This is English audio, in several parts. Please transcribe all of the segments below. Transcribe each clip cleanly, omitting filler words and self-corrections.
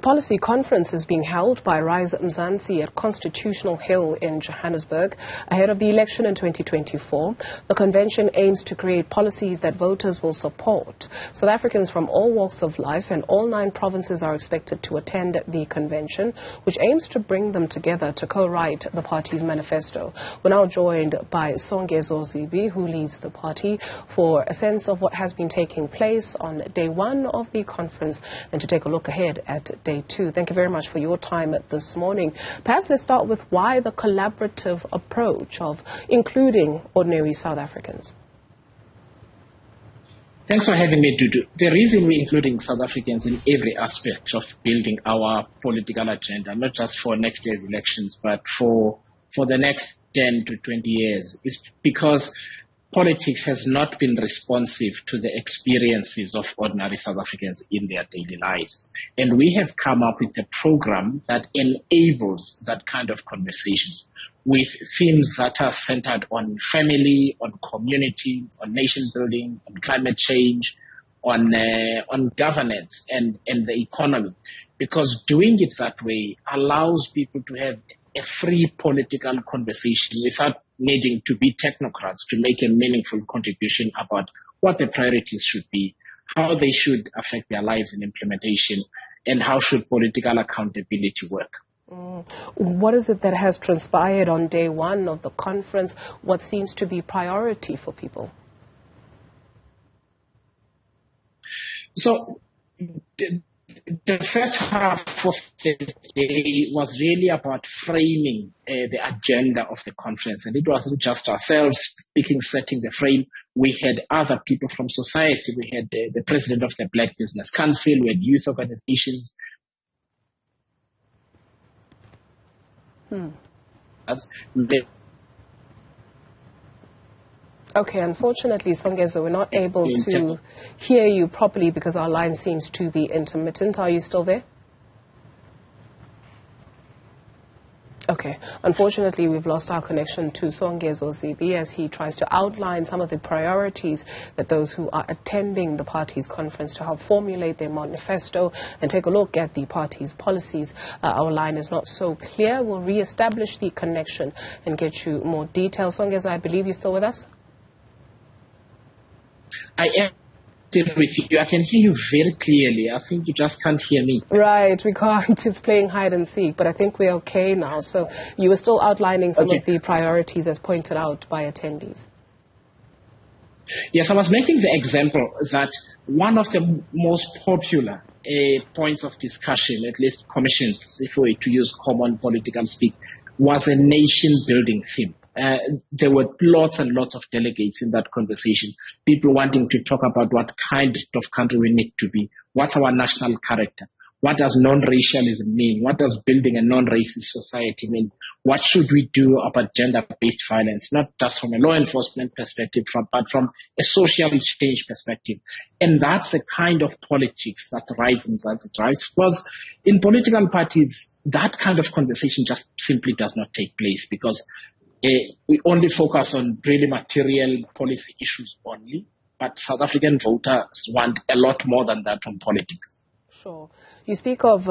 policy conference is being held by Rise Mzansi at Constitutional Hill in Johannesburg ahead of the election in 2024. The convention aims to create policies that voters will support. South Africans from all walks of life and all 9 provinces are expected to attend the convention, which aims to bring them together to co-write the party's manifesto. We're now joined by Songezo Zibi, who leads the party, for a sense of what has been taking place on day 1 of the conference and to take a look ahead at day 2. Thank you very much for your time this morning. Perhaps let's start with why the collaborative approach of including ordinary South Africans. Thanks for having me, Dudu. The reason we're including South Africans in every aspect of building our political agenda, not just for next year's elections, but for the next 10 to 20 years, is because politics has not been responsive to the experiences of ordinary South Africans in their daily lives. And we have come up with a program that enables that kind of conversations with themes that are centered on family, on community, on nation building, on climate change, on governance and the economy. Because doing it that way allows people to have a free political conversation without needing to be technocrats to make a meaningful contribution about what the priorities should be, how they should affect their lives in implementation, and how should political accountability work. What is it that has transpired on day 1 of the conference? What seems to be priority for people? So the first half of the day was really about framing the agenda of the conference. And it wasn't just ourselves speaking, setting the frame. We had other people from society. We had the president of the Black Business Council. We had youth organizations. Okay, unfortunately, Songezo, we're not able to hear you properly because our line seems to be intermittent. Are you still there? Okay, unfortunately, we've lost our connection to Songezo Zibi as he tries to outline some of the priorities that those who are attending the party's conference to help formulate their manifesto and take a look at the party's policies. Our line is not so clear. We'll re-establish the connection and get you more details. Songezo, I believe you're still with us? I am still with you. I can hear you very clearly. I think you just can't hear me. Right, we can't. It's playing hide and seek, but I think we're okay now. So you were still outlining some of the priorities as pointed out by attendees. Yes, I was making the example that one of the most popular points of discussion, at least commissions, if we were to use common political speak, was a nation-building theme. There were lots and lots of delegates in that conversation, people wanting to talk about what kind of country we need to be, what's our national character, what does non-racialism mean, what does building a non-racist society mean, what should we do about gender-based violence, not just from a law enforcement perspective, but from a social change perspective. And that's the kind of politics that Rise Mzansi drives, because in political parties, that kind of conversation just simply does not take place because we only focus on really material policy issues only, but South African voters want a lot more than that from politics. Sure. You speak of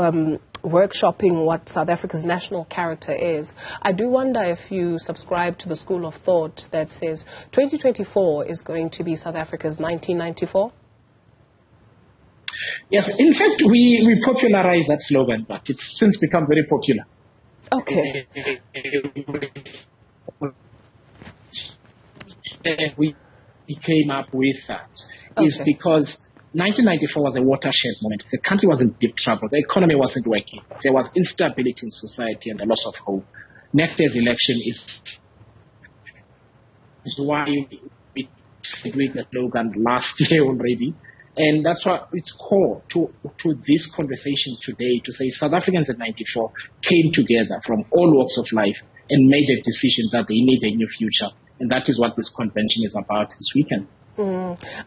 workshopping what South Africa's national character is. I do wonder if you subscribe to the school of thought that says 2024 is going to be South Africa's 1994? Yes, in fact, we popularized that slogan, but it's since become very popular. Okay. We came up with that is because 1994 was a watershed moment. The country was in deep trouble. The economy wasn't working. There was instability in society and a loss of hope. Next year's election is why we said with the slogan last year already. And that's why it's core to this conversation today to say South Africans in 94 came together from all walks of life and made a decision that they need a new future. And that is what this convention is about this weekend.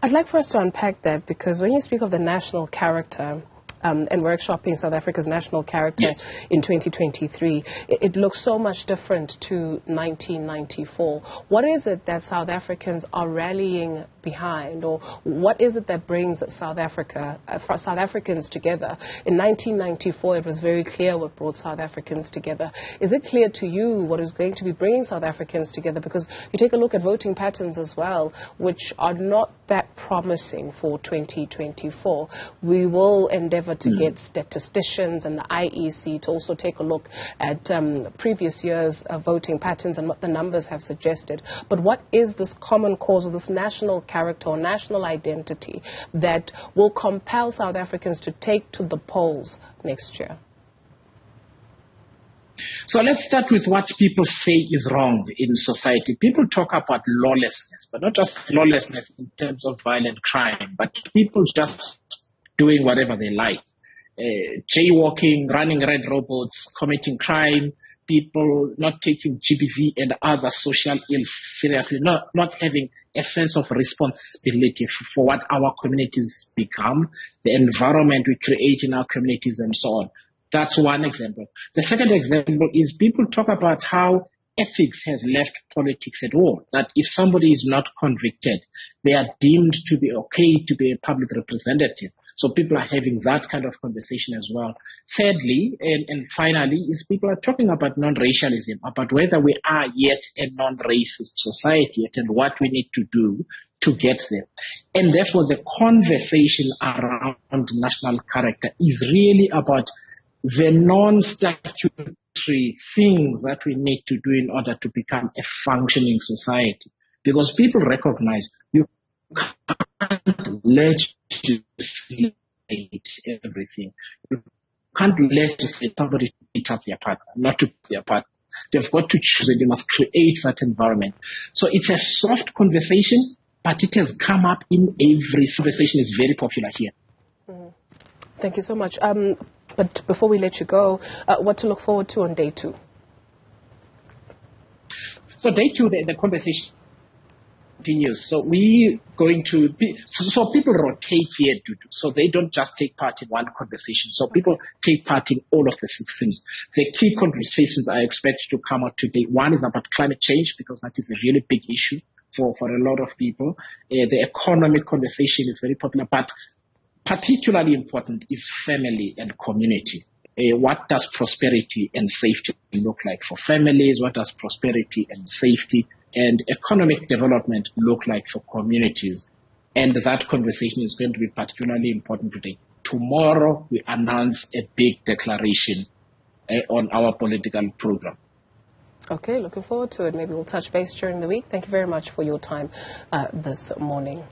I'd like for us to unpack that because when you speak of the national character, and workshopping South Africa's national character in 2023, it looks so much different to 1994. What is it that South Africans are rallying behind, or what is it that brings South Africans together? In 1994, it was very clear what brought South Africans together. Is it clear to you what is going to be bringing South Africans together? Because you take a look at voting patterns as well, which are not that promising for 2024. We will endeavor to get statisticians and the IEC to also take a look at previous years' voting patterns and what the numbers have suggested. But what is this common cause, or this national character or national identity that will compel South Africans to take to the polls next year? So let's start with what people say is wrong in society. People talk about lawlessness, but not just lawlessness in terms of violent crime, but people just doing whatever they like. Jaywalking, running red robots, committing crime, people not taking GBV and other social ills seriously, not having a sense of responsibility for what our communities become, the environment we create in our communities, and so on. That's one example. The second example is people talk about how ethics has left politics at all, that if somebody is not convicted, they are deemed to be okay to be a public representative. So people are having that kind of conversation as well. Thirdly, and finally, is people are talking about non-racialism, about whether we are yet a non-racist society yet and what we need to do to get there. And therefore, the conversation around national character is really about the non-statutory things that we need to do in order to become a functioning society. Because people recognize you can't legislate everything. You can't legislate somebody to beat up their partner, not to beat their partner. They've got to choose it. They must create that environment. So it's a soft conversation, but it has come up in every conversation. Is very popular here. Thank you so much. But before we let you go, what to look forward to on day 2? So day 2, the conversation continues. So we going to be, so people rotate here to do. So they don't just take part in one conversation. So people take part in all of the 6 themes. The key conversations I expect to come out today. One is about climate change, because that is a really big issue for a lot of people. The economic conversation is very popular, but particularly important is family and community. What does prosperity and safety look like for families? What does prosperity and safety and economic development look like for communities? And that conversation is going to be particularly important today. Tomorrow, we announce a big declaration on our political program. Okay, looking forward to it. Maybe we'll touch base during the week. Thank you very much for your time this morning.